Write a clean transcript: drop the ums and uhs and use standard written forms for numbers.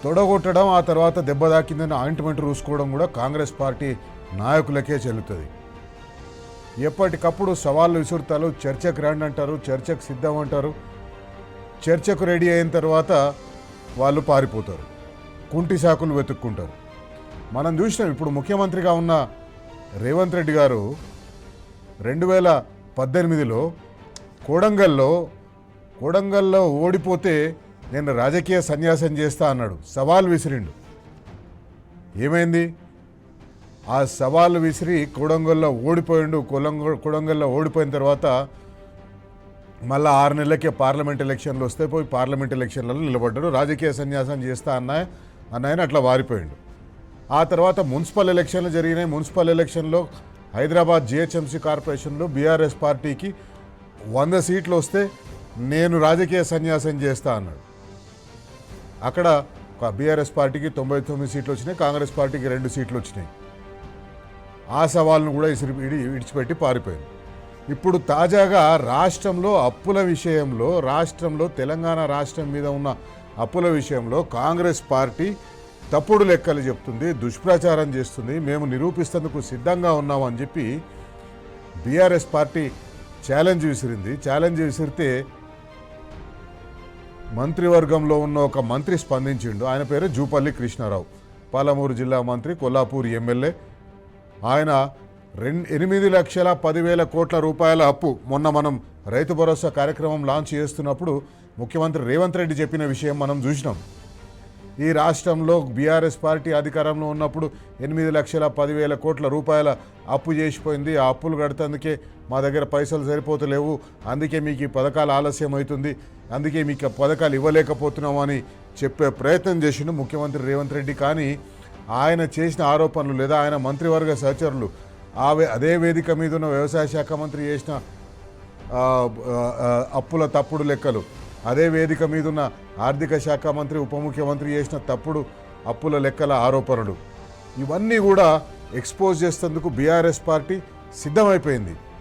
తొడగొట్టడం, ఆ తర్వాత దెబ్బ తాకిందని ఆయింట్మెంట్ రూసుకోవడం కూడా కాంగ్రెస్ పార్టీ నాయకులకే చెల్లుతుంది. ఎప్పటికప్పుడు సవాళ్ళు విసురుతారు, చర్చకు రండి అంటారు, చర్చకు సిద్ధం అంటారు. చర్చకు రెడీ అయిన తర్వాత వాళ్ళు పారిపోతారు, కుంటి సాకులు వెతుక్కుంటారు. మనం చూసినాం. ఇప్పుడు ముఖ్యమంత్రిగా ఉన్న రేవంత్ రెడ్డి గారు 2018లో కోడంగల్లో ఓడిపోతే నేను రాజకీయ సన్యాసం చేస్తా అన్నాడు. సవాల్ విసిరిండు. ఏమైంది? ఆ సవాల్ విసిరి కొడంగల్లో ఓడిపోయిండు. కొడంగల్లో ఓడిపోయిన తర్వాత మళ్ళీ 6 నెలలకే పార్లమెంట్ ఎలక్షన్లు వస్తే పోయి పార్లమెంట్ ఎలక్షన్లలో నిలబడ్డాడు. రాజకీయ సన్యాసం చేస్తా అన్నాయని అట్లా వారిపోయిండు. ఆ తర్వాత మున్సిపల్ ఎలక్షన్లు జరిగినాయి. మున్సిపల్ ఎలక్షన్లో హైదరాబాద్ జిహెచ్ఎంసీ కార్పొరేషన్లో బీఆర్ఎస్ పార్టీకి 100 సీట్లు వస్తే నేను రాజకీయ సన్యాసం చేస్తా అన్నాడు. అక్కడ బీఆర్ఎస్ పార్టీకి 99 సీట్లు వచ్చినాయి, కాంగ్రెస్ పార్టీకి 2 సీట్లు వచ్చినాయి. ఆ సవాల్ను కూడా విడిచిపెట్టి పారిపోయింది. ఇప్పుడు తాజాగా రాష్ట్రంలో అప్పుల విషయంలో, తెలంగాణ రాష్ట్రం మీద ఉన్న అప్పుల విషయంలో కాంగ్రెస్ పార్టీ తప్పుడు లెక్కలు చెప్తుంది, దుష్ప్రచారం చేస్తుంది. మేము నిరూపిస్తేందుకు సిద్ధంగా ఉన్నామని చెప్పి బీఆర్ఎస్ పార్టీ ఛాలెంజ్ విసిరింది. ఛాలెంజ్ విసిరితే మంత్రివర్గంలో ఉన్న ఒక మంత్రి స్పందించిండు. ఆయన పేరు జూపల్లి కృష్ణారావు, పాలమూరు జిల్లా మంత్రి, కొల్లాపూర్ ఎమ్మెల్యే. ఆయన 8,10,10,000 కోట్ల రూపాయల అప్పు మొన్న మనం రైతు భరోసా కార్యక్రమం లాంచ్ చేస్తున్నప్పుడు ముఖ్యమంత్రి రేవంత్ రెడ్డి చెప్పిన విషయం మనం చూసినాం. ఈ రాష్ట్రంలో బీఆర్ఎస్ పార్టీ అధికారంలో ఉన్నప్పుడు 8,10,10,000 కోట్ల రూపాయల అప్పు చేసిపోయింది. ఆ అప్పులు కడతందుకే మా దగ్గర పైసలు సరిపోతలేవు, అందుకే మీకు ఈ పథకాలు ఆలస్యం అవుతుంది, అందుకే మీకు పథకాలు ఇవ్వలేకపోతున్నాం అని చెప్పే ప్రయత్నం చేసిండు ముఖ్యమంత్రి రేవంత్ రెడ్డి. కానీ ఆయన చేసిన ఆరోపణలు లేదా ఆయన మంత్రివర్గ సహచరులు, అదే వేదిక మీద ఉన్న వ్యవసాయ శాఖ మంత్రి చేసిన అప్పుల తప్పుడు లెక్కలు, అదే వేదిక మీద ఉన్న ఆర్థిక శాఖ మంత్రి, ఉప ముఖ్యమంత్రి చేసిన తప్పుడు అప్పుల లెక్కల ఆరోపణలు, ఇవన్నీ కూడా ఎక్స్పోజ్ చేసేందుకు బీఆర్ఎస్ పార్టీ సిద్ధమైపోయింది.